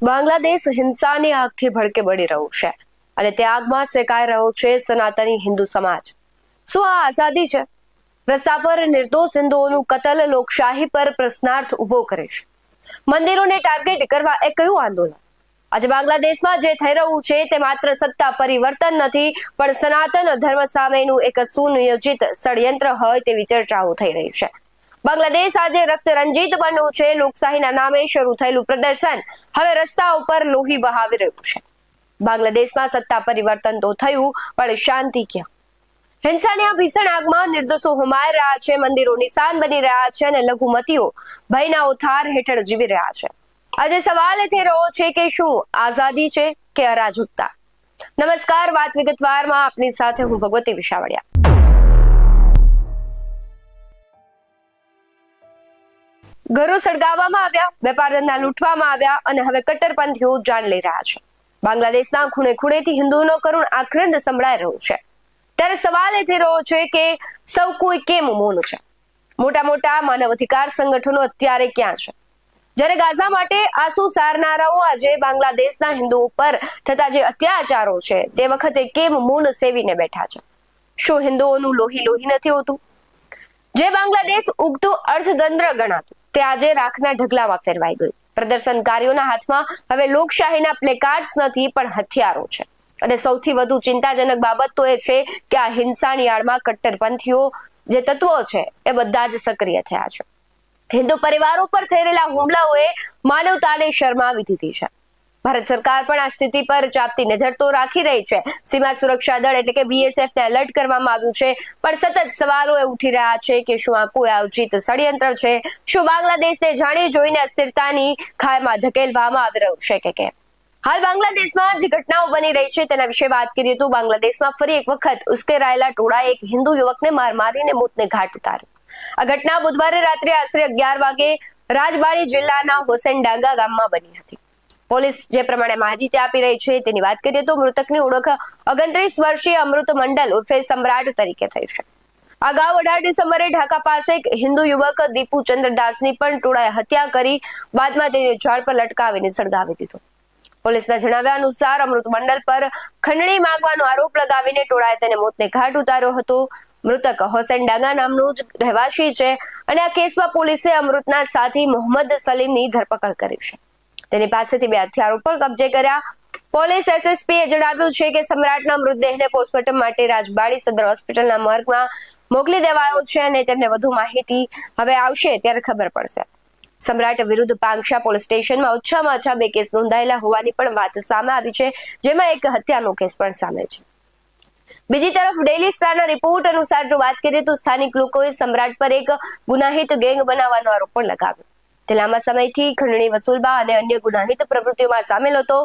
બાંગ્લાદેશ હિંસાની આગથી ભડકે બળી રહ્યું છે અને તે આગમાં શેકાઈ રહ્યો છે સનાતની હિન્દુ સમાજ। શું આ આઝાદી છે? રસ્તા પર નિર્દોષ હિન્દુઓનું કતલ લોકશાહી પર પ્રશ્નાર્થ ઉભો કરે છે। મંદિરોને ટાર્ગેટ કરવા એ કયું આંદોલન? આજે બાંગ્લાદેશમાં જે થઈ રહ્યું છે તે માત્ર સત્તા પરિવર્તન નથી, પણ સનાતન ધર્મ સામેનું એક સુનિયોજિત ષડયંત્ર હોય તેવી ચર્ચાઓ થઈ રહી છે। બાંગ્લાદેશ આજે રક્ત રંજિત બન્યું છે। લોકશાહીના નામે શરૂ થયેલું પ્રદર્શન હવે રસ્તા ઉપર લોહી વહાવી રહ્યું છે। બાંગ્લાદેશમાં સત્તા પરિવર્તન તો થયું, પણ શાંતિ ક્યાં? હિંસાની આ ભીષણ આગમાં નિર્દોષો હોમાઈ રહ્યા છે, મંદિરો નિશાન બની રહ્યા છે અને લઘુમતીઓ ભયના ઓથાર હેઠળ જીવી રહ્યા છે। આજે સવાલ એ થઈ રહ્યો છે કે શું આઝાદી છે કે અરાજકતા? નમસ્કાર, વાત વિગતવારમાં આપની સાથે હું ભગવતી વિશાવડિયા। ઘરો સળગાવવામાં આવ્યા, વેપાર ધંધા લૂંટવામાં આવ્યા અને હવે કટ્ટરપંથીઓ જાન લઈ રહ્યા છે। બાંગ્લાદેશના ખૂણે ખૂણેથી હિન્દુઓનો કરુણ આક્રંદ સંભળાઈ રહ્યો છે। ત્યારે સવાલ એ થઈ રહ્યો છે કે સૌ કોઈ કેમ મૌન છે? મોટા મોટા માનવ અધિકાર સંગઠનો અત્યારે ક્યાં છે? જ્યારે ગાઝા માટે આંસુ સારનારાઓ આજે બાંગ્લાદેશના હિન્દુઓ પર થતા જે અત્યાચારો છે તે વખતે કેમ મૌન સેવીને બેઠા છે? શું હિન્દુઓનું લોહી લોહી નથી હોતું? જે બાંગ્લાદેશ ઉગતું અર્થતંત્ર ગણાતું તે આજે રાખના ઢગલામાં ફેરવાઈ ગયું। પ્રદર્શનકારીઓના હાથમાં હવે લોકશાહીના પ્લેકાર્ડ્સ નથી, પણ હથિયારો છે। અને સૌથી વધુ ચિંતાજનક બાબત તો એ છે કે આ હિંસાની આડમાં કટ્ટરપંથીઓ જે તત્વો છે એ બધા જ સક્રિય થયા છે। હિન્દુ પરિવારો પર થઈ રહેલા હુમલાઓએ માનવતાને શરમાવી દીધી છે। ભારત સરકાર પણ આ સ્થિતિ પર ચાંપતી નજર તો રાખી રહી છે। સીમા સુરક્ષા દળ એટલે કે BSF ને એલર્ટ કરવામાં આવ્યું છે, પણ સતત સવાલો એ ઉઠી રહ્યા છે કે શું આ કોઈ આયોજિત ષડયંત્ર છે? શું બાંગ્લાદેશને જાણી જોઈને અસ્થિરતાની ખાઈમાં ધકેલવામાં આવી રહ્યું છે કે કેમ? હાલ બાંગ્લાદેશમાં જે ઘટનાઓ બની રહી છે તેના વિશે વાત કરીએ તો બાંગ્લાદેશમાં ફરી એક વખત ઉશ્કેરાયેલા ટોળાએ એક હિન્દુ યુવકને માર મારીને મોતને ઘાટ ઉતાર્યો। આ ઘટના બુધવારે રાત્રે આશરે 11 વાગે રાજબાડી જિલ્લાના હોસેનડાંગા ગામમાં બની હતી। પોલીસ જે પ્રમાણે માહિતી આપી રહી છે તેની વાત કરીએ તો મૃતકની ઓળખ 29 વર્ષીય અમૃત મંડલ ઉર્ફે સમ્રાટ તરીકે થઈ છે। અગાઉ 18 ડિસેમ્બરે ઢાકા પાસે એક હિન્દુ યુવક દીપુ ચંદ્ર દાસની પણ ટોળાએ હત્યા કરી બાદમાં તેને ઝાડ પર લટકાવીને સળગાવી દીધો। પોલીસના જણાવ્યા અનુસાર અમૃત મંડલ પર ખંડણી માંગવાનો આરોપ લગાવીને ટોળાએ તેને મોતને ઘાટ ઉતાર્યો હતો। મૃતક હોસેનડાંગા નામનો જ રહેવાસી છે અને આ કેસમાં પોલીસે અમૃતના સાથી મોહમ્મદ સલીમની ધરપકડ કરી છે। તેની પાસેથી 2 હથિયારો પણ કબજે કર્યા। પોલીસ SSP એ જણાવ્યું છે કે સમ્રાટના મૃતદેહને પોસ્ટમોર્ટમ માટે રાજબાડી સદર હોસ્પિટલના મોર્ગમાં મોકલી દેવાયો છે અને તેમને વધુ માહિતી હવે આવશે ત્યારે ખબર પડશે। સમ્રાટ વિરુદ્ધ પાંગશા પોલીસ સ્ટેશનમાં ઓછામાં ઓછા 2 કેસ નોંધાયેલા હોવાની પણ વાત સામે આવી છે, જેમાં એક હત્યાનો કેસ પણ સામેલ છે। બીજી તરફ ડેઇલી સ્ટારના રિપોર્ટ અનુસાર જો વાત કરીએ તો સ્થાનિક લોકોએ સમ્રાટ પર એક ગુનાહિત ગેંગ બનાવવાનો આરોપ પણ લગાવ્યો। તે લાંબા સમયથી ખંડણી વસૂલવા અને અન્ય ગુનાહિત પ્રવૃત્તિઓમાં સામેલ હતો।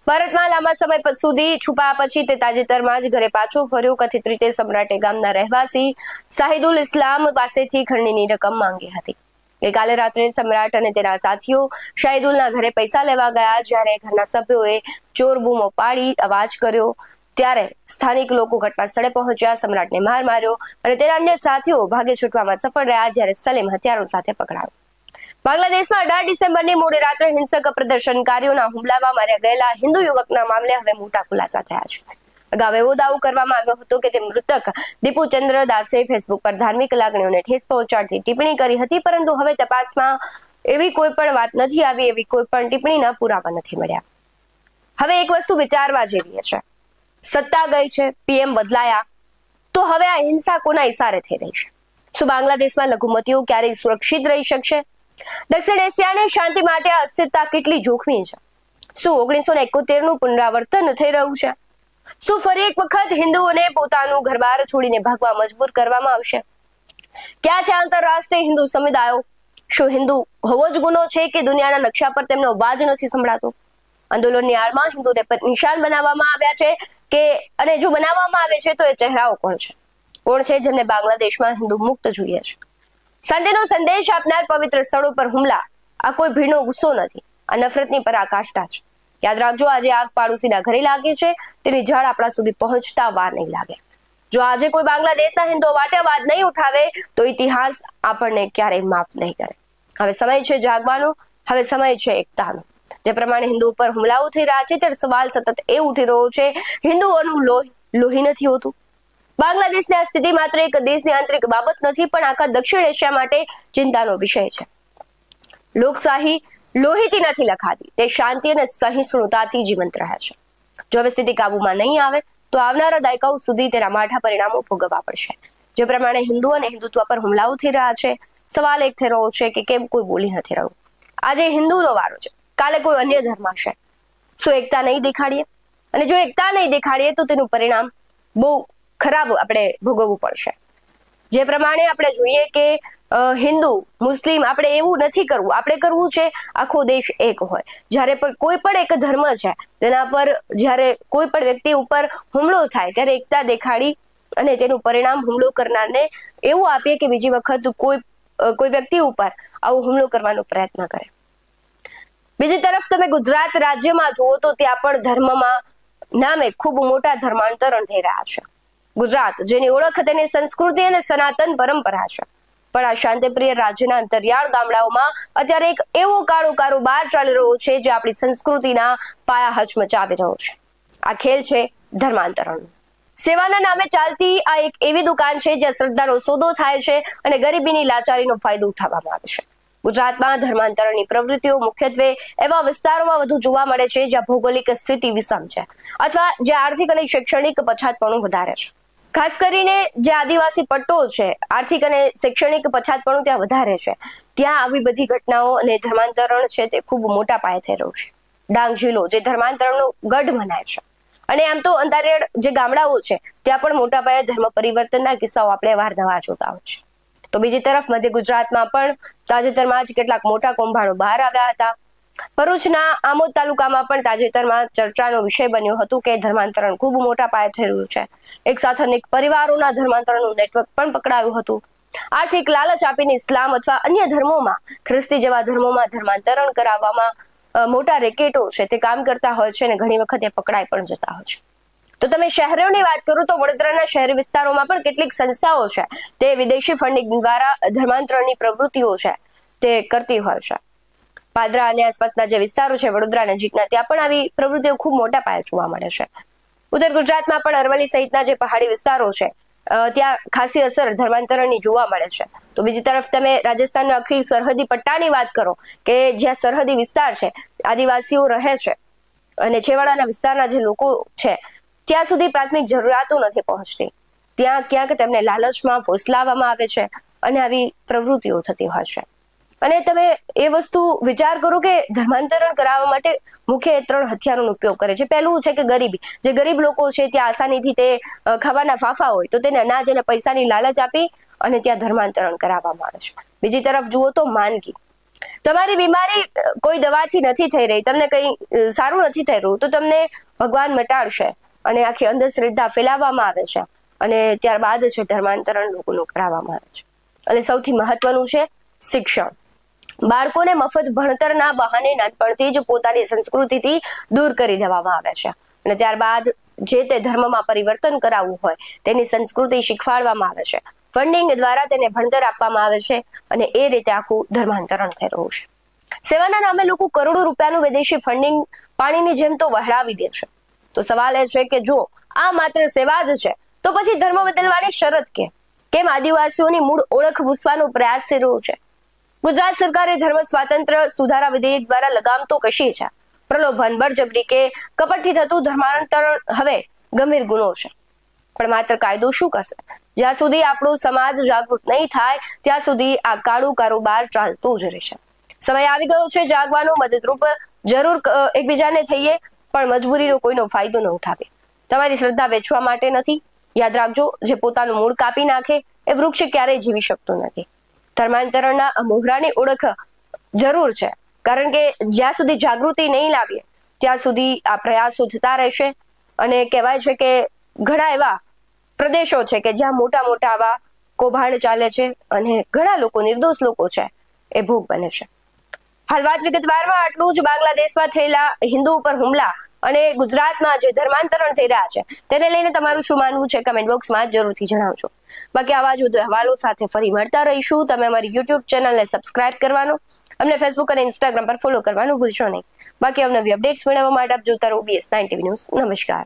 ભારતમાં લાંબા સમય સુધી છુપાયા પછી તે તાજેતરમાં જ ઘરે પાછો ફર્યો। કથિત રીતે સમ્રાટે ગામના રહેવાસી શાહિદુલ ઇસ્લામ પાસેથી ખંડણીની રકમ માંગી હતી। ગઈકાલે રાત્રે સમ્રાટ અને તેના સાથીઓ શાહિદુલના ઘરે પૈસા લેવા ગયા। જ્યારે ઘરના સભ્યોએ ચોર બૂમો પાડી અવાજ કર્યો ત્યારે સ્થાનિક લોકો ઘટના સ્થળે પહોંચ્યા, સમ્રાટને માર માર્યો અને તેના અન્ય સાથીઓ ભાગે છૂટવામાં સફળ રહ્યા, જ્યારે સલીમ હથિયારો સાથે પકડાયો। બાંગ્લાદેશમાં 18 ડિસેમ્બરની મોડી રાત્રે હિંસક પ્રદર્શનકારીઓના હુમલામાં માર્યા ગયેલા હિન્દુ યુવકના મામલે હવે મોટા ખુલાસા થયા છે। અગાઉ એવો દાવો કરવામાં આવ્યો હતો કે તે મૃતક દીપુ ચંદ્ર દાસે ફેસબુક પર ધાર્મિક લાગણીઓને ઠેસ પહોંચાડતી ટિપ્પણી કરી હતી, પરંતુ હવે તપાસમાં એવી કોઈ પણ વાત નથી આવી, એવી કોઈ પણ ટિપ્પણીના પુરાવા નથી મળ્યા। હવે એક વસ્તુ વિચારવા જેવી છે, સત્તા ગઈ છે, PM બદલાયા, તો હવે આ હિંસા કોના ઇશારે થઈ રહી છે? શું બાંગ્લાદેશમાં લઘુમતીઓ ક્યારેય સુરક્ષિત રહી શકશે? દક્ષિણ એશિયાની શાંતિ માટે આ અસ્થિરતા કેટલી જોખમી છે? શું 1971નું પુનરાવર્તન થઈ રહ્યું છે? શું ફરી એક વખત હિન્દુઓને પોતાનું ઘરબાર છોડીને ભાગવા મજબૂર કરવામાં આવશે? ક્યાં છે આંતરરાષ્ટ્રીય હિન્દુ સમુદાયો? શું હિન્દુ હોવો જ ગુનો છે કે દુનિયાના નકશા પર તેમનો અવાજ નથી સંભળાતો? આંદોલનની આડમાં હિન્દુને નિશાન બનાવવામાં આવ્યા છે કે અને જો બનાવવામાં આવે છે તો એ ચહેરાઓ કોણ છે? કોણ છે જેમને બાંગ્લાદેશમાં હિન્દુ મુક્ત જોઈએ છે? શાંતિનો સંદેશ આપનાર પવિત્ર સ્થળો પર હુમલા આ કોઈ ભીડનો ગુસ્સો નથી, આ નફરતની પરાકાષ્ઠા છે। યાદ રાખજો, આજે આગ પાડોશીના ઘરે લાગી છે તેની ઝાડ આપણા સુધી પહોંચતા વાર નહીં લાગે। જો આજે કોઈ બાંગ્લાદેશના હિન્દુઓ માટે અવાજ નહીં ઉઠાવે તો ઇતિહાસ આપણને ક્યારેય માફ નહીં કરે। હવે સમય છે જાગવાનો, હવે સમય છે એકતાનો। જે પ્રમાણે હિન્દુ ઉપર હુમલાઓ થઈ રહ્યા છે ત્યારે સવાલ સતત એ ઉઠી રહ્યો છે, હિન્દુઓનું લોહી નથી હોતું. બાંગ્લાદેશની આ સ્થિતિ માત્ર એક દેશની આંતરિક બાબત નથી, પણ આખા દક્ષિણ એશિયા માટે ચિંતાનો વિષય છે. લોકશાહી લોહીથી નથી લખાતી, તે શાંતિ અને સહિષ્ણુતાથી જીવંત રહે છે. જો હવે સ્થિતિ કાબુમાં નહીં આવે તો આવનારા દાયકાઓ સુધી તેના માઠા પરિણામો ભોગવવા પડશે. જે પ્રમાણે હિન્દુ અને હિન્દુત્વ પર હુમલાઓ થઈ રહ્યા છે, સવાલ એક થઈ રહ્યો છે કે કેમ કોઈ બોલી નથી રહ્યું. આજે હિન્દુનો વારો છે, કાલે કોઈ અન્ય ધર્મ હશે. શું એકતા નહીં દેખાડીએ? અને જો એકતા નહીં દેખાડીએ તો તેનું પરિણામ બહુ ખરાબ આપણે ભોગવવું પડશે. જે પ્રમાણે આપણે જોઈએ કે હિન્દુ મુસ્લિમ આપણે એવું નથી કરવું, આપણે કરવું છે આખો દેશ એક હોય. જ્યારે પણ કોઈ પણ એક ધર્મ છે તેના પર જ્યારે કોઈ પણ વ્યક્તિ ઉપર હુમલો થાય ત્યારે એકતા દેખાડી અને તેનું પરિણામ હુમલો કરનારને એવું આપીએ કે બીજી વખત કોઈ વ્યક્તિ ઉપર આવો હુમલો કરવાનો પ્રયત્ન કરે. બીજી તરફ તમે ગુજરાત રાજ્યમાં જુઓ તો ત્યાં પણ ધર્મમાં નામે ખૂબ મોટા ધર્માંતરણ થઈ રહ્યા છે. ગુજરાત જેની ઓળખ તેની સંસ્કૃતિ અને સનાતન પરંપરા છે, પણ આ શાંતિપ્રિય રાજ્યના અંતરિયાળ ગામડાઓમાં અત્યારે એક એવો કાળો કારોબાર ચાલી રહ્યો છે જે આપણી સંસ્કૃતિના પાયા હચમચાવી રહ્યો છે. આ ખેલ છે ધર્માંતરણનો. સેવાના નામે ચાલતી આ એક એવી દુકાન છે જ્યાં શ્રદ્ધાનો સોદો થાય છે અને ગરીબીની લાચારીનો ફાયદો ઉઠાવવામાં આવે છે. ગુજરાતમાં ધર્માંતરણની પ્રવૃત્તિઓ મુખ્યત્વે એવા વિસ્તારોમાં વધુ જોવા મળે છે જ્યાં ભૌગોલિક સ્થિતિ વિષમ છે અથવા જ્યાં આર્થિક અને શૈક્ષણિક પછાતપણું વધારે છે. ખાસ કરીને જે આદિવાસી પટ્ટો છે, આર્થિક અને શૈક્ષણિક પછાતપણું ત્યાં વધારે છે, ત્યાં આવી બધી ઘટનાઓ અને ધર્માંતરણ છે તે ખૂબ મોટા પાયે થઈ રહ્યું છે. ડાંગ જિલ્લો જે ધર્માંતરણનો ગઢ મનાય છે અને આમ તો અંતરિયાળ જે ગામડાઓ છે ત્યાં પણ મોટા પાયે ધર્મ પરિવર્તનના કિસ્સાઓ આપણે વારંવાર જોતા હોય છે. તો બીજી તરફ મધ્ય ગુજરાતમાં પણ તાજેતરમાં જ કેટલાક મોટા કૌભાંડો બહાર આવ્યા હતા. ભરૂચના આમોદ તાલુકામાં પણ તાજેતરમાં ચર્ચાનો વિષય બન્યો હતો કે ધર્માંતરણ ખૂબ મોટા પાયે થઈ રહ્યું છે. એક સાથે અનેક પરિવારોના ધર્માંતરણનું નેટવર્ક પણ પકડાયું હતું. આર્થિક લાલચ આપીને ઇસ્લામ અથવા અન્ય ધર્મોમાં, ખ્રિસ્તી જેવા ધર્મોમાં ધર્માંતરણ કરાવવામાં મોટા રેકેટો છે તે કામ કરતા હોય છે અને ઘણી વખત એ પકડાઈ પણ જતા હોય છે. તો તમે શહેરોની વાત કરો તો વડોદરાના શહેરી વિસ્તારોમાં પણ કેટલીક સંસ્થાઓ છે તે વિદેશી ફંડિંગ દ્વારા ધર્માંતરણની પ્રવૃત્તિઓ છે તે કરતી હોય છે. પાદરા અને આસપાસના જે વિસ્તારો છે વડોદરા નજીકના, ત્યાં પણ આવી પ્રવૃત્તિઓ ખૂબ મોટા પાયે જોવા મળે છે. ઉત્તર ગુજરાતમાં પણ અરવલ્લી સહિતના જે પહાડી વિસ્તારો છે ત્યાં ખાસી અસર ધર્માંતરણની જોવા મળે છે. તો બીજી તરફ તમે રાજસ્થાનના આખી સરહદી પટ્ટાની વાત કરો કે જ્યાં સરહદી વિસ્તાર છે, આદિવાસીઓ રહે છે અને છેવાડાના વિસ્તારના જે લોકો છે ત્યાં સુધી પ્રાથમિક જરૂરિયાતો નથી પહોંચતી. ત્યાં ક્યાંક તેમને લાલચમાં ફોસલાવવામાં આવે છે અને આવી પ્રવૃત્તિઓ થતી હોય છે. અને તમે એ વસ્તુ વિચાર કરો કે ધર્માંતરણ કરાવવા માટે મુખ્ય 3 હથિયારોનો ઉપયોગ કરે છે. પહેલું છે કે ગરીબી. જે ગરીબ લોકો છે ત્યાં આસાનીથી તે ખાવાના ફાફા હોય તો તેને અનાજ અને પૈસાની લાલચ આપી અને ત્યાં ધર્માંતરણ કરાવવામાં આવે છે. બીજી તરફ જુઓ તો માંદગી. તમારી બીમારી કોઈ દવાથી નથી થઈ રહી, તમને કંઈ સારું નથી થઈ રહ્યું તો તમને ભગવાન મટાડશે અને આખી અંધશ્રદ્ધા ફેલાવવામાં આવે છે અને ત્યારબાદ છે ધર્માંતરણ લોકોનું કરાવવામાં આવે છે. અને સૌથી મહત્વનું છે શિક્ષણ. બાળકોને મફત ભણતરના બહાને નાનપણથી જ પોતાની સંસ્કૃતિથી દૂર કરી દેવામાં આવે છે અને ત્યારબાદ જે તે ધર્મમાં પરિવર્તન કરાવવું હોય તેની સંસ્કૃતિ શીખવાડવામાં આવે છે. ફંડિંગ દ્વારા તેને ભણતર આપવામાં આવે છે અને એ રીતે આખું ધર્માંતરણ થઈ રહ્યું છે. સેવાના નામે લોકો કરોડો રૂપિયાનું વિદેશી ફંડિંગ પાણીની જેમ તો વહેરાવી દે છે. તો સવાલ એ છે કે જો આ માત્ર સેવા જ છે તો પછી ધર્મ બદલવાની શરત કેમ આદિવાસીઓની મૂળ ઓળખ ભૂસવાનો પ્રયાસ થઈ રહ્યો છે? ગુજરાત સરકારે ધર્મ સ્વાતંત્ર્ય સુધારા વિધેયક દ્વારા લગામ તો કશી છે. પ્રલોભન, બળજબરી કે કપટથી થતું ધર્માંતરણ હવે ગંભીર ગુનો છે. પણ માત્ર કાયદો શું કરશે? જ્યાં સુધી આપણો સમાજ જાગૃત નહીં થાય ત્યાં સુધી આ કાળું કારોબાર ચાલતો જ રહેશે. સમય આવી ગયો છે જાગવાનો. મદદરૂપ જરૂર એકબીજાને થઈએ પણ મજબૂરીનો કોઈનો ફાયદો ન ઉઠાવે. તમારી શ્રદ્ધા વેચવા માટે નથી. યાદ રાખજો, જે પોતાનું મૂળ કાપી નાખે એ વૃક્ષ ક્યારેય જીવી શકતો નથી. ધર્માંતરણના મોહરાની ઓળખ જરૂર છે, કારણ કે જ્યાં સુધી જાગૃતિ નહીં લાવીએ ત્યાં સુધી આ પ્રયાસો થતા રહેશે. અને કહેવાય છે કે ઘણા એવા પ્રદેશો છે કે જ્યાં મોટા મોટા આવા કૌભાંડ ચાલે છે અને ઘણા લોકો, નિર્દોષ લોકો છે, એ ભોગ બને છે. હાલ વાત વિગતવારમાં આટલું જ. બાંગ્લાદેશમાં થયેલા હિન્દુ ઉપર હુમલા અને ગુજરાતમાં જે ધર્માંતરણ થઈ રહ્યા છે તેને લઈને તમારું શું માનવું છે કમેન્ટ બોક્સમાં જરૂરથી જણાવજો. બાકી આવા જ વધુ અહેવાલો સાથે ફરી મળતા રહીશું. તમે અમારી YouTube ચેનલને સબસ્ક્રાઇબ કરવાનો, અમને Facebook અને Instagram પર ફોલો કરવાનું ભૂલશો નહીં. બાકી અવનવી અપડેટ્સ મેળવવા માટે આપ જોતા રહો BS9 TV ન્યૂઝ. નમસ્કાર.